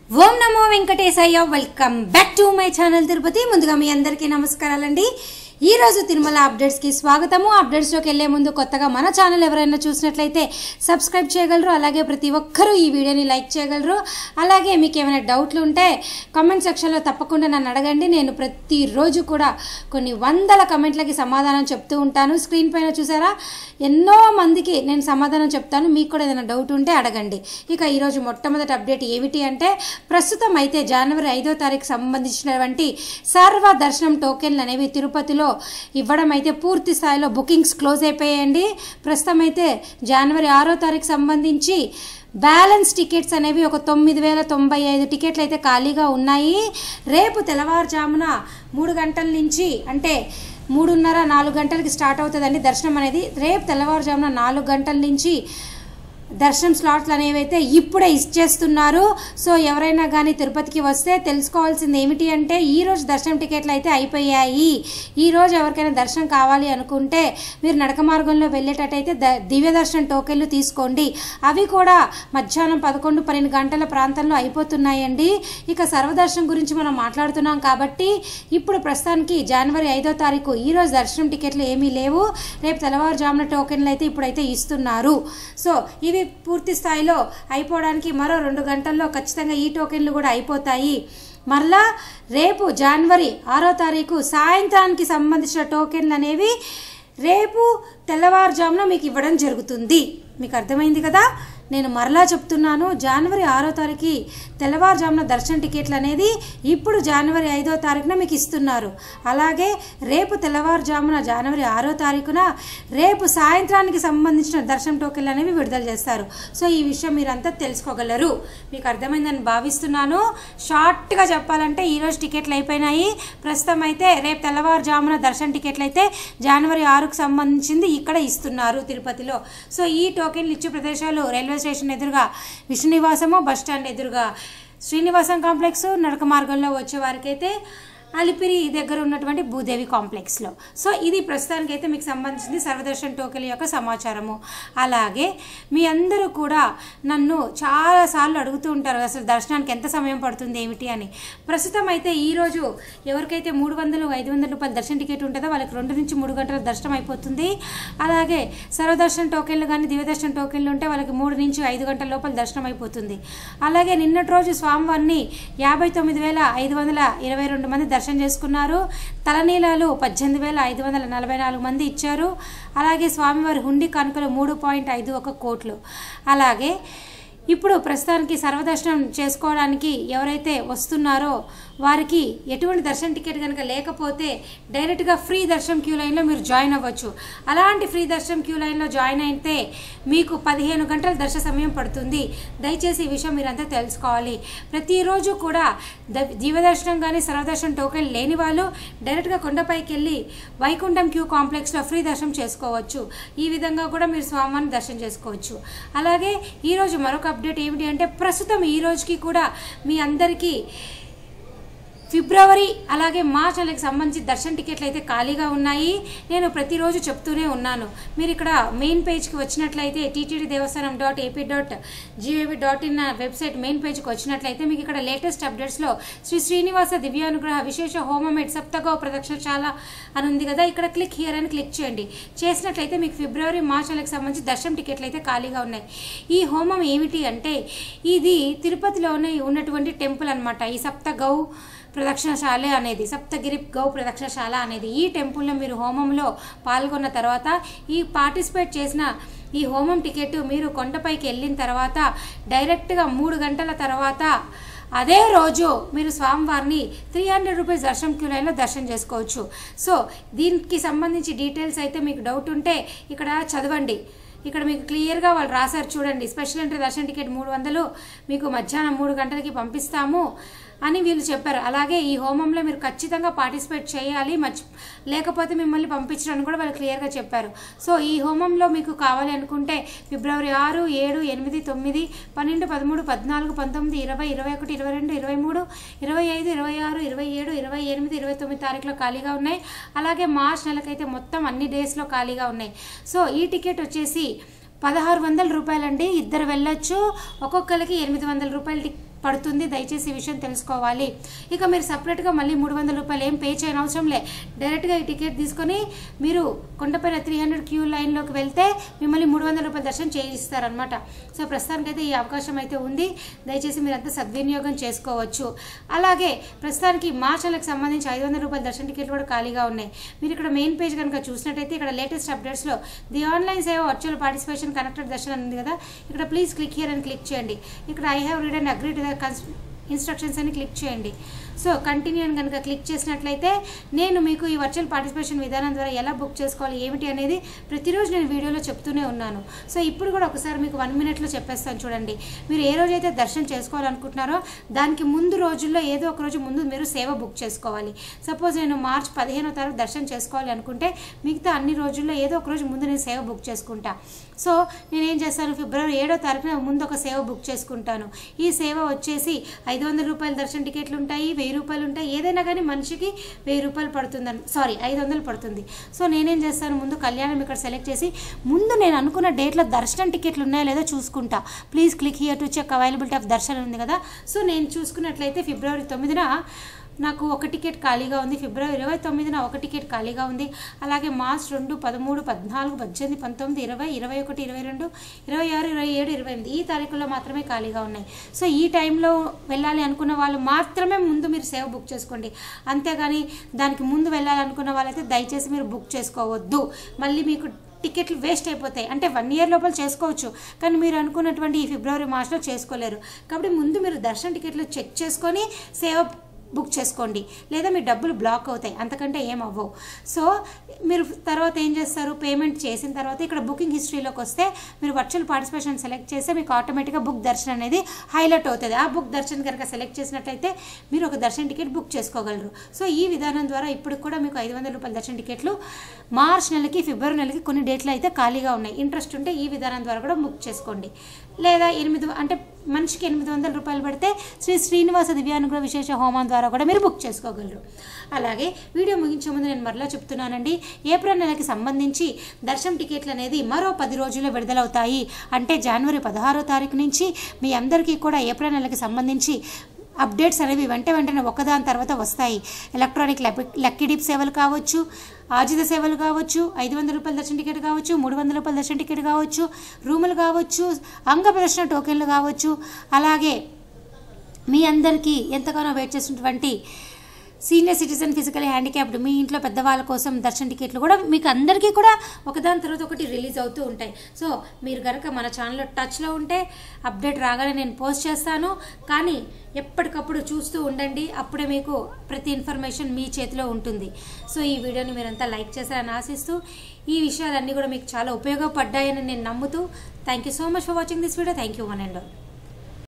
Om Namo Venkateshayya. Welcome back to my channel Tirupati. ముందుగా మీ అందరికీ నమస్కారాలండి. ఈ రోజు తిరుమల అప్డేట్స్కి స్వాగతము. అప్డేట్స్లోకి వెళ్ళే ముందు కొత్తగా మన ఛానల్ ఎవరైనా చూసినట్లయితే సబ్స్క్రైబ్ చేయగలరు. అలాగే ప్రతి ఒక్కరూ ఈ వీడియోని లైక్ చేయగలరు. అలాగే మీకు ఏమైనా డౌట్లు ఉంటే కామెంట్ సెక్షన్లో తప్పకుండా నన్ను అడగండి. నేను ప్రతిరోజు కూడా కొన్ని వందల కమెంట్లకి సమాధానం చెప్తూ ఉంటాను. స్క్రీన్ పైన చూసారా, ఎన్నో మందికి నేను సమాధానం చెప్తాను. మీకు కూడా ఏదైనా డౌట్ ఉంటే అడగండి. ఇక ఈరోజు మొట్టమొదటి అప్డేట్ ఏమిటి అంటే, ప్రస్తుతం అయితే జనవరి 5వ తారీఖు సంబంధించినటువంటి సర్వ దర్శనం టోకెన్లు అనేవి తిరుపతిలో ఇవ్వడం అయితే పూర్తి స్థాయిలో బుకింగ్స్ క్లోజ్ అయిపోయాయండి. ప్రస్తుతం అయితే జనవరి 6వ తారీఖు సంబంధించి బ్యాలెన్స్ టికెట్స్ అనేవి ఒక 9,095 టికెట్లు అయితే ఖాళీగా ఉన్నాయి. రేపు తెల్లవారుజామున 3 గంటల నుంచి, అంటే 3:30-4 గంటలకి స్టార్ట్ అవుతుందండి దర్శనం అనేది. రేపు తెల్లవారుజామున 4 గంటల నుంచి దర్శనం స్లాట్లు అనేవి అయితే ఇప్పుడే ఇచ్చేస్తున్నారు. సో ఎవరైనా కానీ తిరుపతికి వస్తే తెలుసుకోవాల్సింది ఏమిటి అంటే, ఈరోజు దర్శనం టికెట్లు అయితే అయిపోయాయి. ఈరోజు ఎవరికైనా దర్శనం కావాలి అనుకుంటే మీరు నడక మార్గంలో వెళ్ళేటట్టయితే దివ్య దర్శనం టోకెన్లు తీసుకోండి. అవి కూడా మధ్యాహ్నం 11-12 గంటల ప్రాంతంలో అయిపోతున్నాయండి. ఇక సర్వదర్శనం గురించి మనం మాట్లాడుతున్నాం కాబట్టి ఇప్పుడు ప్రస్తుతానికి జనవరి 5వ తారీఖు ఈరోజు దర్శనం టికెట్లు ఏమీ లేవు. రేపు తెల్లవారుజామున టోకెన్లు అయితే ఇప్పుడైతే ఇస్తున్నారు. సో ఇవి పూర్తి స్థాయిలో అయిపోవడానికి మరో 2 గంటల్లో ఖచ్చితంగా ఈ టోకెన్లు కూడా అయిపోతాయి. మరలా రేపు జనవరి 6వ తారీఖు సాయంత్రానికి సంబంధించిన టోకెన్లు అనేవి రేపు తెల్లవారుజామున మీకు ఇవ్వడం జరుగుతుంది. మీకు అర్థమైంది కదా. నేను మరలా చెప్తున్నాను, జనవరి 6వ తారీఖు తెల్లవారుజామున దర్శన టికెట్లు అనేది ఇప్పుడు జనవరి 5వ తారీఖున మీకు ఇస్తున్నారు. అలాగే రేపు తెల్లవారుజామున జనవరి 6వ తారీఖున రేపు సాయంత్రానికి సంబంధించిన దర్శనం టోకెన్లు అనేవి విడుదల చేస్తారు. సో ఈ విషయం మీరంతా తెలుసుకోగలరు. మీకు అర్థమైందని భావిస్తున్నాను. షార్ట్గా చెప్పాలంటే ఈరోజు టికెట్లు అయిపోయినాయి. ప్రస్తుతం అయితే రేపు తెల్లవారుజామున దర్శన టికెట్లు అయితే జనవరి 6కు సంబంధించింది ఇక్కడ ఇస్తున్నారు తిరుపతిలో. సో ఈ టోకెన్లు ఇచ్చే ప్రదేశాలు రైల్వే స్టేషన్ ఎదురుగా విష్ణునివాసము, బస్టాండ్ ఎదురుగా శ్రీనివాసం కాంప్లెక్స్, నడక మార్గంలో వచ్చే వారికైతే అలిపిరి దగ్గర ఉన్నటువంటి భూదేవి కాంప్లెక్స్లో. సో ఇది ప్రస్తుతానికైతే మీకు సంబంధించింది సర్వదర్శన టోకెన్ యొక్క సమాచారము. అలాగే మీ అందరూ కూడా నన్ను చాలాసార్లు అడుగుతూ ఉంటారు, అసలు దర్శనానికి ఎంత సమయం పడుతుంది ఏమిటి అని. ప్రస్తుతం అయితే ఈరోజు ఎవరికైతే 300-500 రూపాయల దర్శన టికెట్ ఉంటుందో వాళ్ళకి 2 నుంచి 3 గంటల దర్శనం అయిపోతుంది. అలాగే సర్వదర్శన టోకెన్లు కానీ దివ్యదర్శన టోకెన్లు ఉంటే వాళ్ళకి 3 నుంచి 5 గంటల లోపల దర్శనం అయిపోతుంది. అలాగే నిన్నటి రోజు స్వామివారిని 59,522 మంది దర్శనం చేసుకున్నారు. తలనీలాలు 18,544 మంది ఇచ్చారు. అలాగే స్వామివారి హుండీ కానుకలు 3.51 కోట్లు. అలాగే ఇప్పుడు ప్రస్తుతానికి సర్వదర్శనం చేసుకోవడానికి ఎవరైతే వస్తున్నారో వారికి ఎటువంటి దర్శన టికెట్ కనుక లేకపోతే డైరెక్ట్గా ఫ్రీ దర్శనం క్యూ లైన్లో మీరు జాయిన్ అవ్వచ్చు. అలాంటి ఫ్రీ దర్శనం క్యూ లైన్లో జాయిన్ అయితే మీకు 15 గంటల దర్శన సమయం పడుతుంది. దయచేసి ఈ విషయం మీరంతా తెలుసుకోవాలి. ప్రతిరోజు కూడా దివ్యదర్శనం కానీ సర్వదర్శనం టోకెన్ లేని వాళ్ళు డైరెక్ట్గా కొండపైకి వెళ్ళి వైకుంఠం క్యూ కాంప్లెక్స్లో ఫ్రీ దర్శనం చేసుకోవచ్చు. ఈ విధంగా కూడా మీరు స్వామివారిని దర్శనం చేసుకోవచ్చు. అలాగే ఈరోజు మరొక అప్డేట్ ఏమిటి అంటే, ప్రస్తుతం ఈ రోజుకి కూడా మీ అందరికీ ఫిబ్రవరి అలాగే మార్చ్ నెలకి సంబంధించి దర్శన టికెట్లు అయితే ఖాళీగా ఉన్నాయి. నేను చెప్తూనే ఉన్నాను. మీరు ఇక్కడ మెయిన్ పేజ్కి వచ్చినట్లయితే ttddevasanam.ap.gov.in వెబ్సైట్ మెయిన్ పేజ్కి వచ్చినట్లయితే మీకు ఇక్కడ లేటెస్ట్ అప్డేట్స్లో శ్రీ శ్రీనివాస దివ్యానుగ్రహ విశేష హోమమేట్ సప్తగౌ ప్రదక్షిణశాల అని ఉంది కదా, ఇక్కడ క్లిక్ హియర్ అని క్లిక్ చేయండి. చేసినట్లయితే మీకు ఫిబ్రవరి మార్చ్ నెలకు సంబంధించి దర్శనం టికెట్లు అయితే ఖాళీగా ఉన్నాయి. ఈ హోమం ఏమిటి అంటే, ఇది తిరుపతిలోనే ఉన్నటువంటి టెంపుల్ అనమాట. ఈ సప్తగౌ ప్రదక్షిణశాల అనేది, సప్తగిరి గౌ ప్రదక్షిణశాల అనేది ఈ టెంపుల్లో మీరు హోమంలో పాల్గొన్న తర్వాత ఈ పార్టిసిపేట్ చేసిన ఈ హోమం టికెట్ మీరు కొండపైకి వెళ్ళిన తర్వాత డైరెక్ట్గా 3 గంటల తర్వాత అదే రోజు మీరు స్వామివారిని 300 రూపీస్ దర్శనం క్యూ లైన్లో దర్శనం చేసుకోవచ్చు. సో దీనికి సంబంధించి డీటెయిల్స్ అయితే మీకు డౌట్ ఉంటే ఇక్కడ చదవండి. ఇక్కడ మీకు క్లియర్గా వాళ్ళు రాశారు చూడండి. స్పెషల్ ఎంట్రీ దర్శన టికెట్ 300 మీకు మధ్యాహ్నం 3 గంటలకి పంపిస్తాము అని వీళ్ళు చెప్పారు. అలాగే ఈ హోమంలో మీరు ఖచ్చితంగా పార్టిసిపేట్ చేయాలి, లేకపోతే మిమ్మల్ని పంపించడానికి కూడా వాళ్ళు క్లియర్గా చెప్పారు. సో ఈ హోమంలో మీకు కావాలి అనుకుంటే ఫిబ్రవరి 6, 7, 8, 9, 12, 13, 14, 19, 20, 21, 22, 23, 25, 26, 27, 28, 29 తారీఖులో ఖాళీగా ఉన్నాయి. అలాగే మార్చ్ నెలకైతే మొత్తం అన్ని డేస్లో ఖాళీగా ఉన్నాయి. సో ఈ టికెట్ వచ్చేసి 1600 రూపాయలండి. ఇద్దరు వెళ్ళొచ్చు. ఒక్కొక్కరికి 800 రూపాయలు పడుతుంది. దయచేసి ఈ విషయం తెలుసుకోవాలి. ఇక మీరు సపరేట్గా మళ్ళీ 300 రూపాయలు ఏం పే చేయని అవసరం లే. డైరెక్ట్గా ఈ టికెట్ తీసుకొని మీరు కొండపైన 300 క్యూ లైన్లోకి వెళ్తే మిమ్మల్ని 300 రూపాయల దర్శనం చేయిస్తారనమాట. సో ప్రస్తుతానికైతే ఈ అవకాశం అయితే ఉంది. దయచేసి మీరంతా సద్వినియోగం చేసుకోవచ్చు. అలాగే ప్రస్తుతానికి మార్చ్ నెలకు సంబంధించి 500 రూపాయల దర్శన టికెట్లు కూడా ఖాళీగా ఉన్నాయి. మీరు ఇక్కడ మెయిన్ పేజ్ కనుక చూసినట్టయితే ఇక్కడ లేటెస్ట్ అప్డేట్స్లో ది ఆన్లైన్ సేవ వర్చువల్ పార్టిసిపేషన్ కనెక్టెడ్ దర్శనం ఉంది కదా, ఇక్కడ ప్లీజ్ క్లిక్ హియర్ అని క్లిక్ చేయండి. ఇక్కడ I have read and agree to the instructions అని క్లిక్ చేయండి. సో కంటిన్యూ అని కనుక క్లిక్ చేసినట్లయితే నేను మీకు ఈ వర్చువల్ పార్టిసిపేషన్ విధానం ద్వారా ఎలా బుక్ చేసుకోవాలి ఏమిటి అనేది ప్రతిరోజు నేను వీడియోలో చెప్తూనే ఉన్నాను. సో ఇప్పుడు కూడా ఒకసారి మీకు 1 మినిట్లో చెప్పేస్తాను చూడండి. మీరు ఏ రోజైతే దర్శనం చేసుకోవాలనుకుంటున్నారో దానికి ముందు రోజుల్లో ఏదో ఒక రోజు ముందు మీరు సేవ బుక్ చేసుకోవాలి. సపోజ్ నేను మార్చ్ 15వ తారీఖు దర్శనం చేసుకోవాలి అనుకుంటే మిగతా అన్ని రోజుల్లో ఏదో ఒక రోజు ముందు నేను సేవ బుక్ చేసుకుంటా. సో నేనేం చేస్తాను, ఫిబ్రవరి 7వ తారీఖున ముందు ఒక సేవ బుక్ చేసుకుంటాను. ఈ సేవ వచ్చేసి 500 రూపాయల దర్శన టికెట్లు ఉంటాయి, 1000 రూపాయలు ఉంటాయి. ఏదైనా కానీ మనిషికి 1000 రూపాయలు పడుతుందని 500 పడుతుంది. సో నేనేం చేస్తాను, ముందు కళ్యాణం ఇక్కడ సెలెక్ట్ చేసి ముందు నేను అనుకున్న డేట్లో దర్శనం టికెట్లు ఉన్నాయో లేదో చూసుకుంటా. Please click here to check availability of దర్శనం ఉంది కదా. సో నేను చూసుకున్నట్లయితే ఫిబ్రవరి 9న నాకు ఒక టికెట్ ఖాళీగా ఉంది, ఫిబ్రవరి 29న ఒక టికెట్ ఖాళీగా ఉంది. అలాగే మార్చ్ 2, 13, 14, 18, 19, 20, 21, 22, 26, 27, 28 ఈ తారీఖుల్లో మాత్రమే ఖాళీగా ఉన్నాయి. సో ఈ టైంలో వెళ్ళాలి అనుకున్న వాళ్ళు మాత్రమే ముందు మీరు సేవ బుక్ చేసుకోండి. అంతేగాని దానికి ముందు వెళ్ళాలనుకున్న వాళ్ళైతే దయచేసి మీరు బుక్ చేసుకోవద్దు. మళ్ళీ మీకు టికెట్లు వేస్ట్ అయిపోతాయి. అంటే 1 ఇయర్ లోపల చేసుకోవచ్చు, కానీ మీరు అనుకున్నటువంటి ఈ ఫిబ్రవరి మార్చ్లో చేసుకోలేరు. కాబట్టి ముందు మీరు దర్శన టికెట్లు చెక్ చేసుకొని సేవ బుక్ చేసుకోండి, లేదా మీ డబ్బులు బ్లాక్ అవుతాయి, అంతకంటే ఏం అవ్వవు. సో మీరు తర్వాత ఏం చేస్తారు, పేమెంట్ చేసిన తర్వాత ఇక్కడ బుకింగ్ హిస్టరీలోకి వస్తే మీరు వర్చువల్ పార్టిసిపేషన్ సెలెక్ట్ చేస్తే మీకు ఆటోమేటిక్గా బుక్ దర్శన్ అనేది హైలైట్ అవుతుంది. ఆ బుక్ దర్శన్ కనుక సెలెక్ట్ చేసినట్లయితే మీరు ఒక దర్శన టికెట్ బుక్ చేసుకోగలరు. సో ఈ విధానం ద్వారా ఇప్పుడు కూడా మీకు 500 రూపాయల దర్శన టికెట్లు మార్చ్ నెలకి, ఫిబ్రవరి నెలకి కొన్ని డేట్లు అయితే ఖాళీగా ఉన్నాయి. ఇంట్రెస్ట్ ఉంటే ఈ విధానం ద్వారా కూడా బుక్ చేసుకోండి. లేదా అంటే మనిషికి 800 రూపాయలు పడితే శ్రీ శ్రీనివాస దివ్యానుగ్రహ విశేష హోమం ద్వారా కూడా మీరు బుక్ చేసుకోగలరు. అలాగే వీడియో ముగించే ముందు నేను మరలా చెప్తున్నానండి, ఏప్రిల్ నెలకి సంబంధించి దర్శనం టికెట్లు అనేది మరో 10 రోజుల్లో విడుదలవుతాయి. అంటే జనవరి 16వ తారీఖు నుంచి మీ అందరికీ కూడా ఏప్రిల్ నెలకి సంబంధించి అప్డేట్స్ అనేవి వెంటనే ఒకదాని తర్వాత వస్తాయి. ఎలక్ట్రానిక్ లక్కీ డిప్ సేవలు కావచ్చు, ఆజిత సేవలు కావచ్చు, 500 రూపాయల దర్శన టికెట్ కావచ్చు, 300 రూపాయల దర్శన టికెట్ కావచ్చు, రూములు కావచ్చు, అంగ ప్రదర్శన టోకెన్లు కావచ్చు, అలాగే మీ అందరికీ ఎంతగానో వెయిట్ చేసినటువంటి సీనియర్ సిటిజన్, ఫిజికలీ హ్యాండిక్యాప్డ్ మీ ఇంట్లో పెద్దవాళ్ళ కోసం దర్శన టికెట్లు కూడా మీకు అందరికీ కూడా ఒకదాని తర్వాత ఒకటి రిలీజ్ అవుతూ ఉంటాయి. సో మీరు కనుక మన ఛానల్లో టచ్లో ఉంటే అప్డేట్ రాగానే నేను పోస్ట్ చేస్తాను. కానీ ఎప్పటికప్పుడు చూస్తూ ఉండండి, అప్పుడే మీకు ప్రతి ఇన్ఫర్మేషన్ మీ చేతిలో ఉంటుంది. సో ఈ వీడియోని మీరంతా లైక్ చేస్తారని ఆశిస్తూ, ఈ విషయాలన్నీ కూడా మీకు చాలా ఉపయోగపడ్డాయని నేను నమ్ముతూ, thank you so much for watching this video. Thank you one and all.